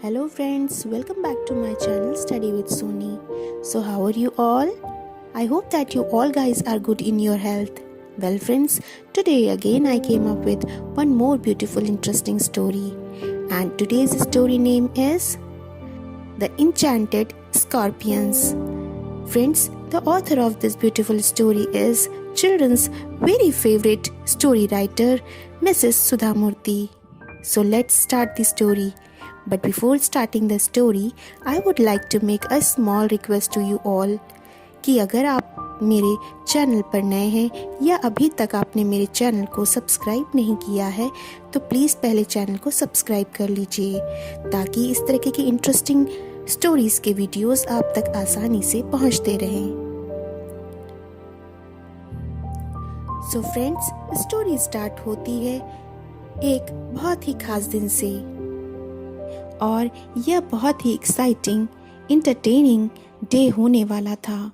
Hello friends, welcome back to my channel Study with Sony. So how are you all? I hope that you all guys are good in your health. Well friends, today again I came up with one more beautiful interesting story. And today's story name is The Enchanted Scorpions. Friends, the author of this beautiful story is children's very favorite story writer, Mrs. Sudha Murthy. So let's start the story. But before starting the story, I would like to make a small request to you all कि अगर आप मेरे channel पर नए हैं या अभी तक आपने मेरे चैनल को सब्सक्राइब नहीं किया है तो प्लीज़ पहले चैनल को सब्सक्राइब कर लीजिए ताकि इस तरह की इंटरेस्टिंग स्टोरीज के वीडियोस आप तक आसानी से पहुंचते रहें। सो फ्रेंड्स, स्टोरी स्टार्ट होती है एक बहुत ही खास दिन से और यह बहुत ही एक्साइटिंग इंटरटेनिंग डे होने वाला था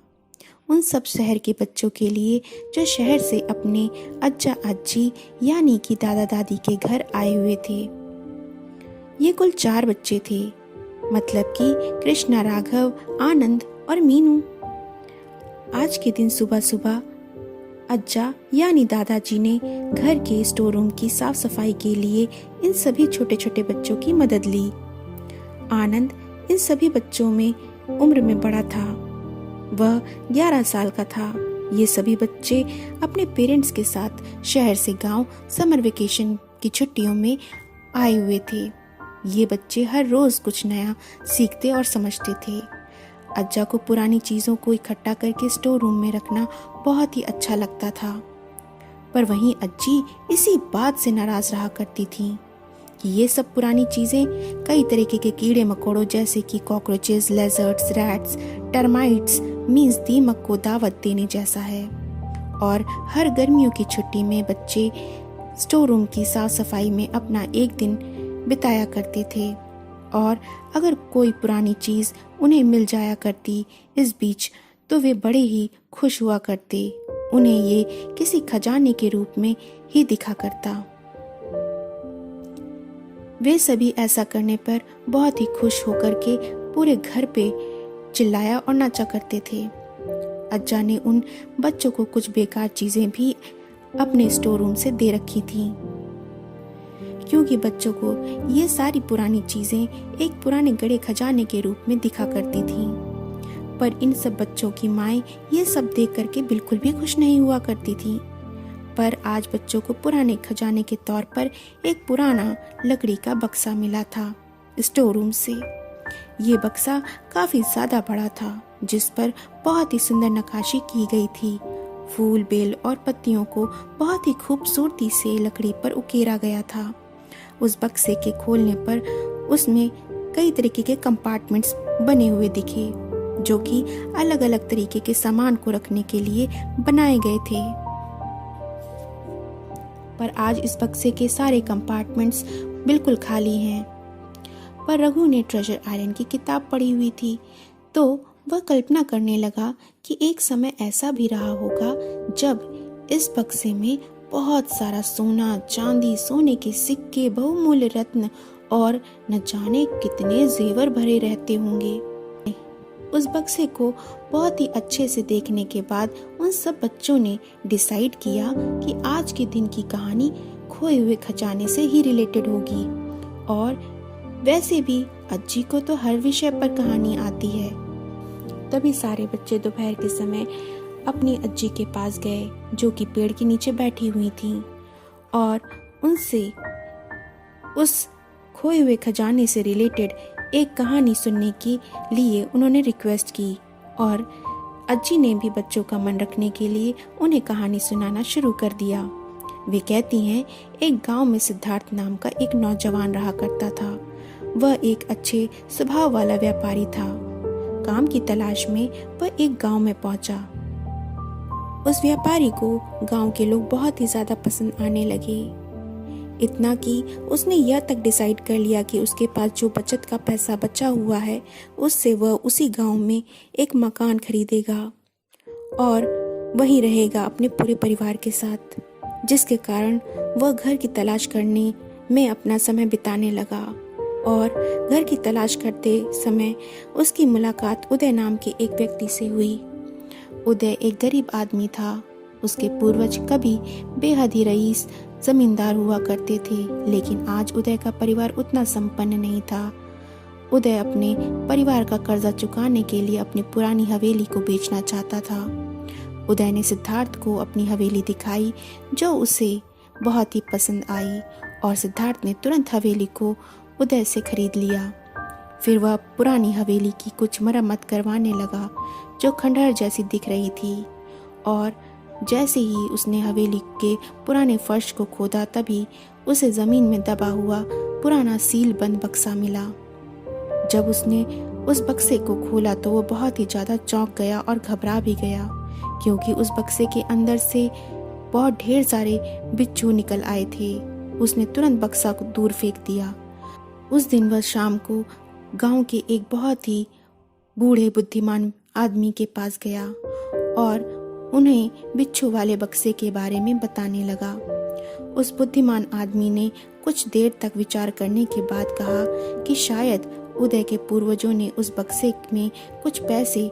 उन सब शहर के बच्चों के लिए जो शहर से अपने अज्जा अज्जी यानी कि दादा दादी के घर आए हुए थे। ये कुल 4 बच्चे थे, मतलब कि कृष्णा, राघव, आनंद और मीनू। आज के दिन सुबह सुबह अज्जा यानी दादाजी ने घर के स्टोर रूम की साफ सफाई के लिए इन सभी छोटे छोटे बच्चों की मदद ली। आनंद इन सभी बच्चों में उम्र में बड़ा था, वह 11 साल का था। ये सभी बच्चे अपने पेरेंट्स के साथ शहर से गांव समर वेकेशन की छुट्टियों में आए हुए थे। ये बच्चे हर रोज कुछ नया सीखते और समझते थे। अज्जा को पुरानी चीज़ों को इकट्ठा करके स्टोर रूम में रखना बहुत ही अच्छा लगता था, पर वहीं अज्जी इसी बात से नाराज रहा करती थी कि ये सब पुरानी चीज़ें कई तरीके के कीड़े मकोड़ों जैसे कि cockroaches, lizards, rats, termites means दीमक को दावत देने जैसा है। और हर गर्मियों की छुट्टी में बच्चे स्टोर रूम की साफ सफाई में अपना एक दिन बिताया करते थे और अगर कोई पुरानी चीज़ उन्हें मिल जाया करती इस बीच तो वे बड़े ही खुश हुआ करते। उन्हें ये किसी खजाने के रूप में ही दिखा करता। वे सभी ऐसा करने पर बहुत ही खुश होकर के पूरे घर पे चिल्लाया और नाचा करते थे। अज्जा ने उन बच्चों को कुछ बेकार चीजें भी अपने स्टोर रूम से दे रखी थीं, क्योंकि बच्चों को ये सारी पुरानी चीजें एक पुराने गड़े खजाने के रूप में दिखा करती थीं। पर इन सब बच्चों की माएं ये सब देख करके बिल्कुल भी खुश नहीं हुआ करती थीं। पर आज बच्चों को पुराने खजाने के तौर पर एक पुराना लकड़ी का बक्सा मिला था स्टोर रूम से। ये बक्सा काफी ज्यादा बड़ा था, जिस पर बहुत ही सुंदर नक्काशी की गई थी। फूल, बेल और पत्तियों को बहुत ही खूबसूरती से लकड़ी पर उकेरा गया था। उस बक्से के खोलने पर उसमें कई तरीके के कंपार्टमेंट्स बने हुए दिखे, जो कि अलग अलग तरीके के सामान को रखने के लिए बनाए गए थे। पर आज इस बक्से के सारे कंपार्टमेंट्स बिल्कुल खाली हैं। पर रघु ने ट्रेजर आइलैंड की किताब पढ़ी हुई थी, तो वह कल्पना करने लगा कि एक समय ऐसा भी रहा होगा जब इस बक्से में बहुत सारा सोना, चांदी, सोने के सिक्के, बहुमूल्य रत्न और न जाने कितने जेवर भरे रहते होंगे। उस बक्से को बहुत ही अच्छे से देखने के बाद उन सब बच्चों ने डिसाइड किया कि आज के दिन की कहानी खोए हुए खजाने से ही रिलेटेड होगी। और वैसे भी अज्जी को तो हर विषय पर कहानी आती है। तभी सारे बच्चे दोपहर के समय अपनी अज्जी के पास गए, जो कि पेड़ के नीचे बैठी हुई थीं, और उनसे उस खोए हुए खजाने से रिलेटेड एक कहानी सुनने के लिए उन्होंने रिक्वेस्ट की। और अज्जी ने भी बच्चों का मन रखने के लिए उन्हें कहानी सुनाना शुरू कर दिया। वे कहती हैं, एक गांव में सिद्धार्थ नाम का एक नौजवान रहा करता था। वह एक अच्छे स्वभाव वाला व्यापारी था। काम की तलाश में वह एक गांव में पहुंचा। उस व्यापारी को गांव के लोग बहुत ही ज्यादा पसंद आने लगे, इतना कि उसने यह तक डिसाइड कर लिया कि उसके पास जो बचत का पैसा बचा हुआ है उससे वह उसी गांव में एक मकान खरीदेगा और वहीं रहेगा अपने पूरे परिवार के साथ, जिसके कारण वह घर की तलाश करने में अपना समय बिताने लगा। और घर की तलाश करते समय उसकी मुलाकात उदय नाम के एक व्यक्ति से हुई। उदय एक गरीब आदमी था। उसके पूर्वज कभी बेहद ही रईस जमींदार हुआ करते थे, लेकिन आज उदय का परिवार उतना संपन्न नहीं था। उदय अपने परिवार का कर्जा चुकाने के लिए अपनी पुरानी हवेली को बेचना चाहता था। उदय ने सिद्धार्थ को अपनी हवेली दिखाई, जो उसे बहुत ही पसंद आई, और सिद्धार्थ ने तुरंत हवेली को उदय से खरीद लिया। फिर वह पुरानी हवेली की कुछ मरम्मत करवाने लगा, जो खंडहर जैसी दिख रही थी। और जैसे ही उसने हवेली के पुराने फर्श को खोदा, तभी उसे जमीन में दबा हुआ पुराना सील बंद बक्सा मिला। जब उसने उस बक्से को खोला तो वो बहुत ही ज्यादा चौंक गया और घबरा भी गया, क्योंकि उस बक्से के अंदर से बहुत ढेर सारे बिच्छू निकल आए थे। उसने तुरंत बक्सा को दूर फेंक दिया। उस दिन वह शाम को गांव के एक बहुत ही बूढ़े बुद्धिमान आदमी के पास गया और उन्हें बिच्छू वाले बक्से के बारे में बताने लगा। उस बुद्धिमान आदमी ने कुछ देर तक विचार करने के बाद कहा कि शायद उदय के पूर्वजों ने उस बक्से में कुछ पैसे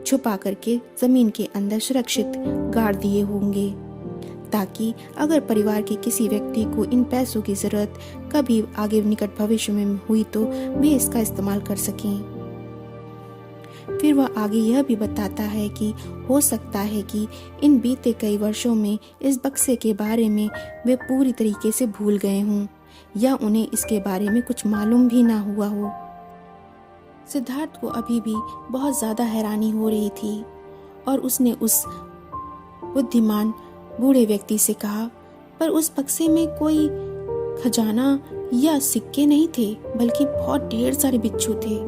छुपा करके जमीन के अंदर सुरक्षित गाड़ दिए होंगे, ताकि अगर परिवार के किसी व्यक्ति को इन पैसों की जरूरत कभी आगे निकट भविष्य में हुई तो वे इसका इस्तेमाल कर सकें। फिर वह आगे यह भी बताता है कि हो सकता है कि इन बीते कई वर्षों में इस बक्से के बारे में वे पूरी तरीके से भूल गए हों, या उन्हें इसके बारे में कुछ मालूम भी ना हुआ हो। सिद्धार्थ को अभी भी बहुत ज्यादा हैरानी हो रही थी, और उसने उस बुद्धिमान बूढ़े व्यक्ति से कहा, पर उस बक्से में कोई खजाना या सिक्के नहीं थे, बल्कि बहुत ढेर सारे बिच्छू थे।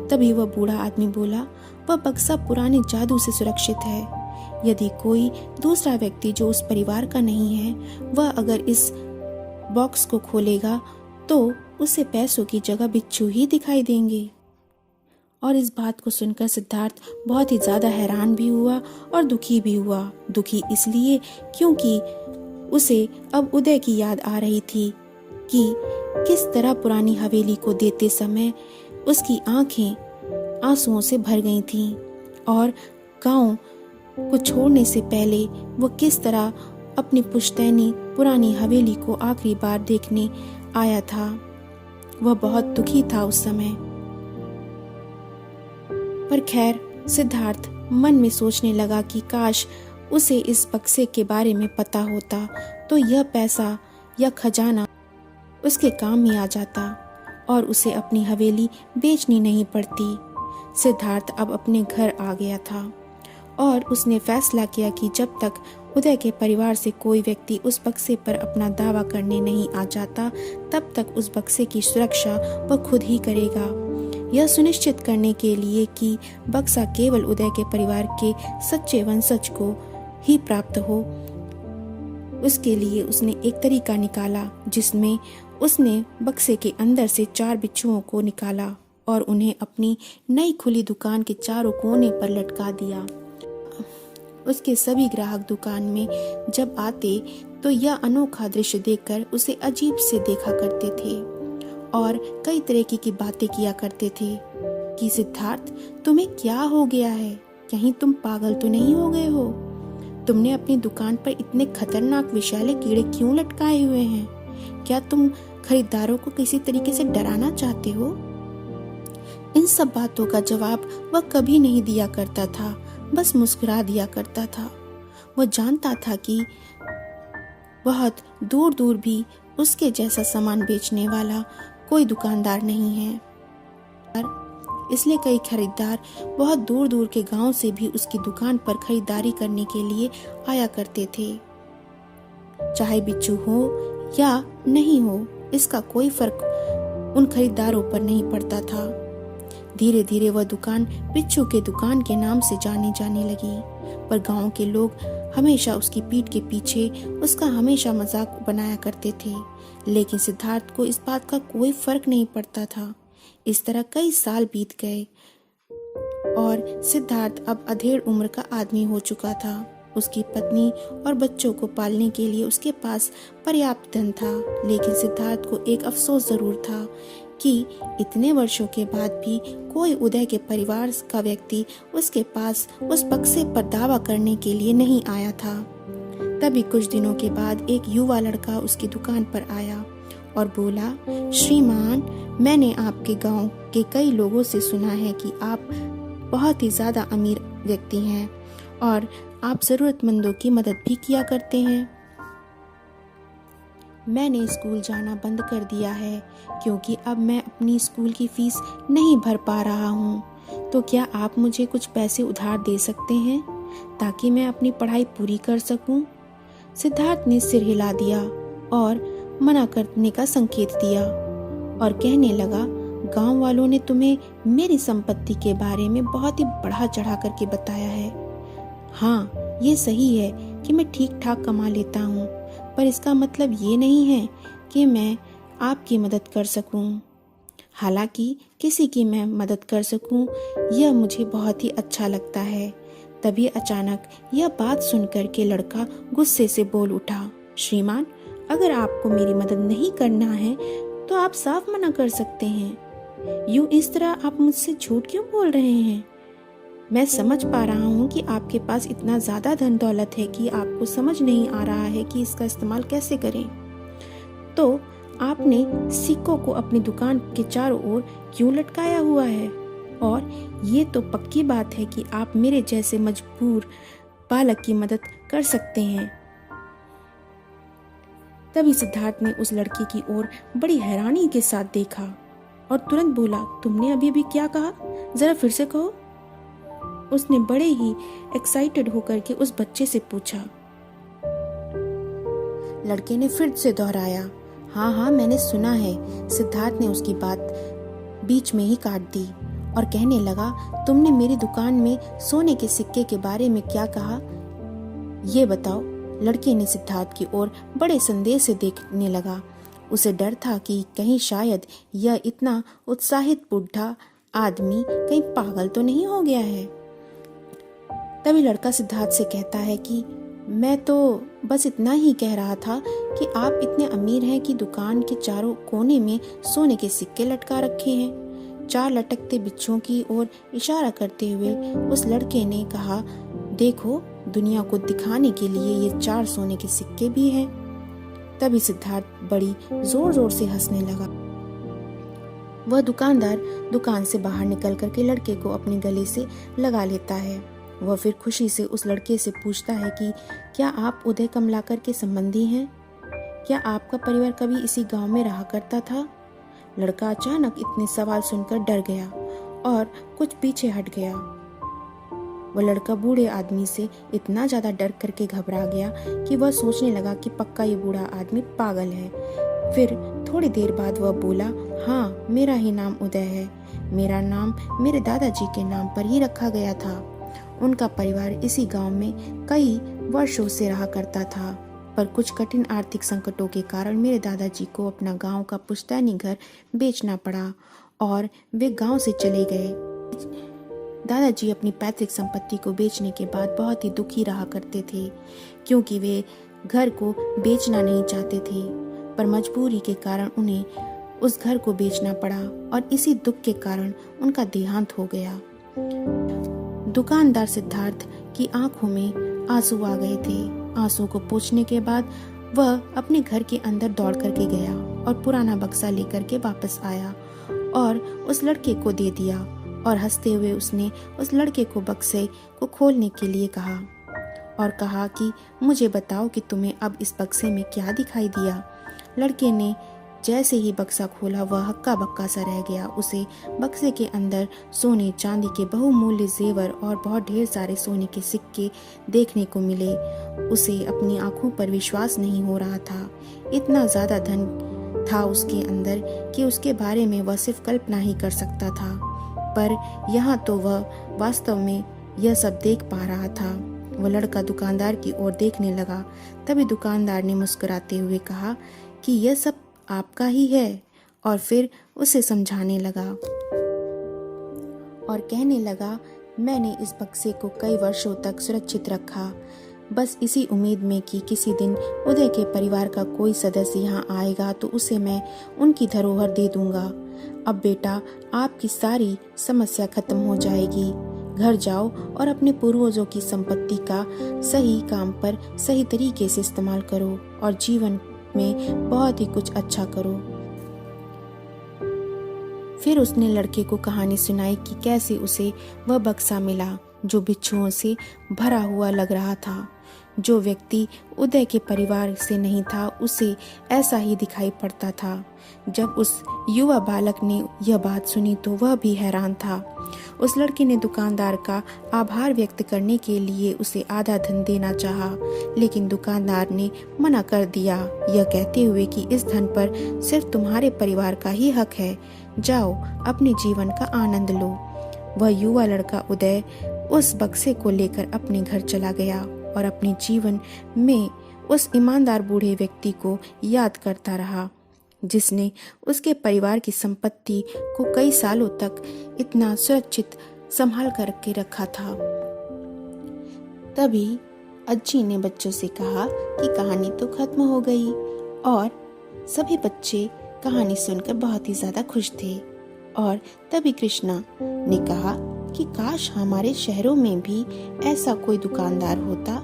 तभी वह बूढ़ा आदमी बोला, वह बक्सा पुराने जादू से सुरक्षित है। यदि कोई दूसरा व्यक्ति जो उस परिवार का नहीं है, वह अगर इस बॉक्स को खोलेगा तो उसे पैसों की जगह बिच्छू ही दिखाई देंगे। और इस बात को सुनकर सिद्धार्थ बहुत ही ज्यादा हैरान भी हुआ और दुखी भी हुआ। दुखी इसलिए क्योंकि उसे अब उदय की याद आ रही थी कि किस तरह पुरानी हवेली को देते समय उसकी आंखें आंसुओं से भर गई थीं, और गांव को छोड़ने से पहले वो किस तरह अपनी पुश्तैनी पुरानी हवेली को आखिरी बार देखने आया था। वह बहुत दुखी था उस समय। पर खैर, सिद्धार्थ मन में सोचने लगा कि काश उसे इस बक्से के बारे में पता होता तो यह पैसा या खजाना उसके काम ही आ जाता और उसे अपनी हवेली बेचनी नहीं पड़ती। सिद्धार्थ अब अपने घर आ गया था और उसने फैसला किया कि जब तक उदय के परिवार से कोई व्यक्ति उस बक्से पर अपना दावा करने नहीं आ जाता, तब तक उस बक्से की सुरक्षा वह खुद ही करेगा। यह सुनिश्चित करने के लिए कि बक्सा केवल उदय के परिवार के सच्चे वंशज को ही प्राप्त हो, उसके लिए उसने एक तरीका निकाला, जिसमें उसने बक्से के अंदर से 4 बिच्छुओं को निकाला और उन्हें अपनी नई खुली दुकान के चारों कोने पर लटका दिया। उसके सभी ग्राहक दुकान में जब आते तो यह अनोखा दृश्य देखकर उसे अजीब से देखा करते थे और कई तरह की बातें किया करते थे कि सिद्धार्थ, तुम्हें क्या हो गया है? कहीं तुम पागल तो नहीं हो गए हो? तुमने अपनी दुकान पर इतने खतरनाक विषैले कीड़े क्यों लटकाए हुए हैं? क्या तुम खरीदारों को किसी तरीके से डराना चाहते हो? इन सब बातों का जवाब वह कभी नहीं दिया करता था, बस मुस्कुरा दिया करता था। वह जानता था कि बहुत दूर दूर भी उसके जैसा सामान बेचने वाला कोई दुकानदार नहीं है, इसलिए कई खरीदार बहुत दूर दूर के गांव से भी उसकी दुकान पर खरीदारी करने के लिए आया करते थे। चाहे बिच्छू हो या नहीं हो, इसका कोई फर्क उन खरीदारों पर नहीं पड़ता था। धीरे धीरे वह दुकान बिच्छू के दुकान के नाम से जानी जाने लगी, पर गांव के लोग हमेशा उसकी पीठ के पीछे उसका हमेशा मजाक बनाया करते थे। लेकिन सिद्धार्थ को इस बात का कोई फर्क नहीं पड़ता था। इस तरह कई साल बीत गए और सिद्धार्थ अब अधेड़ उम्र का आदमी हो चुका था। उसकी पत्नी और बच्चों को पालने के लिए उसके पास पर्याप्त धन था। लेकिन सिद्धार्थ को एक अफसोस जरूर था कि इतने वर्षों के बाद भी कोई उदय के परिवार का व्यक्ति उसके पास उस बक्से पर दावा करने के लिए नहीं आया था। तभी कुछ दिनों के बाद एक युवा लड़का उसकी दुकान पर आया और बोला, श्रीमान, मैंने आपके गांव के कई लोगों से सुना है कि आप बहुत ही ज्यादा अमीर व्यक्ति हैं और आप जरूरतमंदों की मदद भी किया करते हैं। मैंने स्कूल जाना बंद कर दिया है क्योंकि अब मैं अपनी स्कूल की फीस नहीं भर पा रहा हूँ। तो क्या आप मुझे कुछ पैसे उधार दे सकते हैं ताकि मैं अपनी पढ़ाई पूरी कर सकूं? सिद्धार्थ ने सिर हिला दिया और मना करने का संकेत दिया और कहने लगा, गांव वालों ने तुम्हें मेरी संपत्ति के बारे में बहुत ही बढ़ा चढ़ा करके बताया है। हाँ, ये सही है कि मैं ठीक ठाक कमा लेता हूँ, पर इसका मतलब ये नहीं है कि मैं आपकी मदद कर सकूं। हालांकि किसी की मैं मदद कर सकूं, यह मुझे बहुत ही अच्छा लगता है। तभी अचानक यह बात सुनकर के लड़का गुस्से से बोल उठा, श्रीमान, अगर आपको मेरी मदद नहीं करना है तो आप साफ मना कर सकते हैं। यूं इस तरह आप मुझसे झूठ क्यों बोल रहे हैं? मैं समझ पा रहा हूँ कि आपके पास इतना ज्यादा धन दौलत है कि आपको समझ नहीं आ रहा है कि इसका इस्तेमाल कैसे करें। तो आपने सिक्कों को अपनी दुकान के चारों ओर क्यों लटकाया हुआ है? और ये तो पक्की बात है कि आप मेरे जैसे मजबूर बालक की मदद कर सकते हैं। तभी सिद्धार्थ ने उस लड़की की ओर बड़ी हैरानी के साथ देखा और तुरंत बोला, तुमने अभी भी क्या कहा? जरा फिर से कहो। उसने बड़े ही एक्साइटेड होकर के उस बच्चे से पूछा। लड़के ने फिर से दोहराया, हाँ, मैंने सुना है। सिद्धार्थ ने उसकी बात बीच में ही काट दी और कहने लगा, तुमने मेरी दुकान में सोने के सिक्के के बारे में क्या कहा, ये बताओ। लड़के ने सिद्धार्थ की ओर बड़े संदेह से देखने लगा। उसे डर था कि कहीं शायद यह इतना उत्साहित बुढ़ा आदमी कहीं पागल तो नहीं हो गया है। तभी लड़का सिद्धार्थ से कहता है कि मैं तो बस इतना ही कह रहा था कि आप इतने अमीर हैं कि दुकान के चारों कोने में सोने के सिक्के लटका रखे हैं। 4 लटकते बिच्छुओं की ओर इशारा करते हुए उस लड़के ने कहा, देखो, दुनिया को दिखाने के लिए ये 4 सोने के सिक्के भी हैं। तभी सिद्धार्थ बड़ी जोर जोर से हंसने लगा। वह दुकानदार दुकान से बाहर निकल करके लड़के को अपने गले से लगा लेता है। वह फिर खुशी से उस लड़के से पूछता है कि क्या आप उदय कमलाकर के संबंधी हैं? क्या आपका परिवार कभी इसी गांव में रहा करता था? लड़का अचानक इतने सवाल सुनकर डर गया और कुछ पीछे हट गया। वह लड़का बूढ़े आदमी से इतना ज्यादा डर करके घबरा गया कि वह सोचने लगा कि पक्का ये बूढ़ा आदमी पागल है। फिर थोड़ी देर बाद वह बोला, हाँ, मेरा ही नाम उदय है। मेरा नाम मेरे दादाजी के नाम पर ही रखा गया था। उनका परिवार इसी गांव में कई वर्षों से रहा करता था, पर कुछ कठिन आर्थिक संकटों के कारण मेरे दादाजी को अपना गांव का पुश्तैनी घर बेचना पड़ा और वे गांव से चले गए। दादाजी अपनी पैतृक संपत्ति को बेचने के बाद बहुत ही दुखी रहा करते थे क्योंकि वे घर को बेचना नहीं चाहते थे, पर मजबूरी के कारण उन्हें उस घर को बेचना पड़ा और इसी दुख के कारण उनका देहांत हो गया। दुकानदार सिद्धार्थ की आंखों में आंसू आ गए थे। आंसू को पोंछने के बाद वह अपने घर के अंदर दौड़ करके गया और पुराना बक्सा लेकर के वापस आया और उस लड़के को दे दिया और हंसते हुए उसने उस लड़के को बक्से को खोलने के लिए कहा और कहा कि मुझे बताओ कि तुम्हें अब इस बक्से में क्या दिखाई दिया। लड़के ने जैसे ही बक्सा खोला वह हक्का बक्का सा रह गया। उसे बक्से के अंदर सोने चांदी के बहुमूल्य जेवर और बहुत ढेर सारे सोने के सिक्के देखने को मिले। उसे अपनी आंखों पर विश्वास नहीं हो रहा था। इतना ज्यादा धन था उसके अंदर कि उसके बारे में वह सिर्फ कल्पना ही कर सकता था, पर यहाँ तो वह वास्तव में यह सब देख पा रहा था। वह लड़का दुकानदार की ओर देखने लगा। तभी दुकानदार ने मुस्कुराते हुए कहा कि यह सब आपका ही है और फिर उसे समझाने लगा और कहने लगा, मैंने इस बक्से को कई वर्षों तक सुरक्षित रखा। बस इसी उम्मीद में कि किसी दिन उदय के परिवार का कोई सदस्य यहाँ आएगा तो उसे मैं उनकी धरोहर दे दूंगा। अब बेटा, आपकी सारी समस्या खत्म हो जाएगी। घर जाओ और अपने पूर्वजों की संपत्ति का सही काम पर सही तरीके से इस्तेमाल करो और जीवन में बहुत ही कुछ अच्छा करो। फिर उसने लड़के को कहानी सुनाई कि कैसे उसे वह बक्सा मिला जो बिच्छुओं से भरा हुआ लग रहा था। जो व्यक्ति उदय के परिवार से नहीं था उसे ऐसा ही दिखाई पड़ता था। जब उस युवा बालक ने यह बात सुनी तो वह भी हैरान था। उस लड़के ने दुकानदार का आभार व्यक्त करने के लिए उसे आधा धन देना चाहा, लेकिन दुकानदार ने मना कर दिया, यह कहते हुए कि इस धन पर सिर्फ तुम्हारे परिवार का ही हक है। जाओ, अपने जीवन का आनंद लो। वह युवा लड़का उदय उस बक्से को लेकर अपने घर चला गया और अपने जीवन में उस ईमानदार बूढ़े व्यक्ति को याद करता रहा जिसने उसके परिवार की संपत्ति को कई सालों तक इतना सुरक्षित संभाल कर के रखा था। तभी अज्जी ने बच्चों से कहा कि कहानी तो खत्म हो गई और सभी बच्चे कहानी सुनकर बहुत ही ज्यादा खुश थे। और तभी कृष्णा ने कहा कि काश हमारे शहरों में भी ऐसा कोई दुकानदार होता।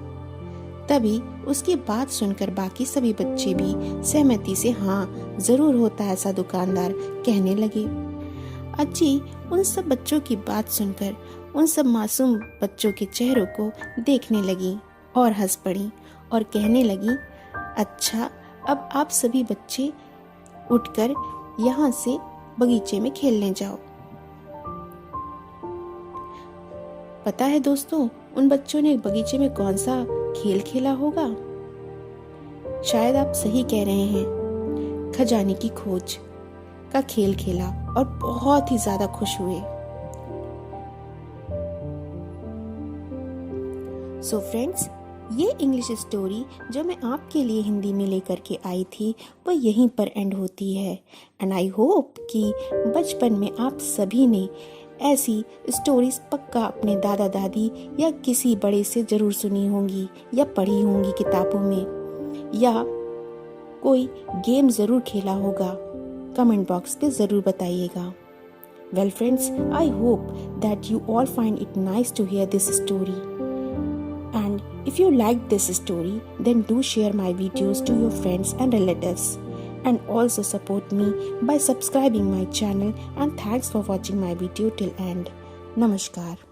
तभी उसकी बात सुनकर बाकी सभी बच्चे भी सहमति से हाँ जरूर होता ऐसा दुकानदार कहने लगे। अज्जी उन सब बच्चों की बात सुनकर उन सब मासूम बच्चों के चेहरों को देखने लगी और हंस पड़ी और कहने लगी, अच्छा, अब आप सभी बच्चे उठकर यहाँ से बगीचे में खेलने जाओ। पता है दोस्तों, उन बच्चों ने बगीचे में कौन सा खेल खेला होगा? शायद आप सही कह रहे हैं, खजाने की खोज का खेल खेला और बहुत ही ज्यादा खुश हुए। सो फ्रेंड्स, ये इंग्लिश स्टोरी जो मैं आपके लिए हिंदी में लेकर के आई थी वो यहीं पर एंड होती है। एंड आई होप कि बचपन में आप सभी ने ऐसी स्टोरीज पक्का अपने दादा दादी या किसी बड़े से जरूर सुनी होंगी या पढ़ी होंगी किताबों में, या कोई गेम जरूर खेला होगा। कमेंट बॉक्स पे जरूर बताइएगा। Well friends, I hope that you all find it nice to hear this story. And if you liked this story, then do share my videos to your friends and relatives. And also support me by subscribing my channel, and thanks for watching my video till end. Namaskar.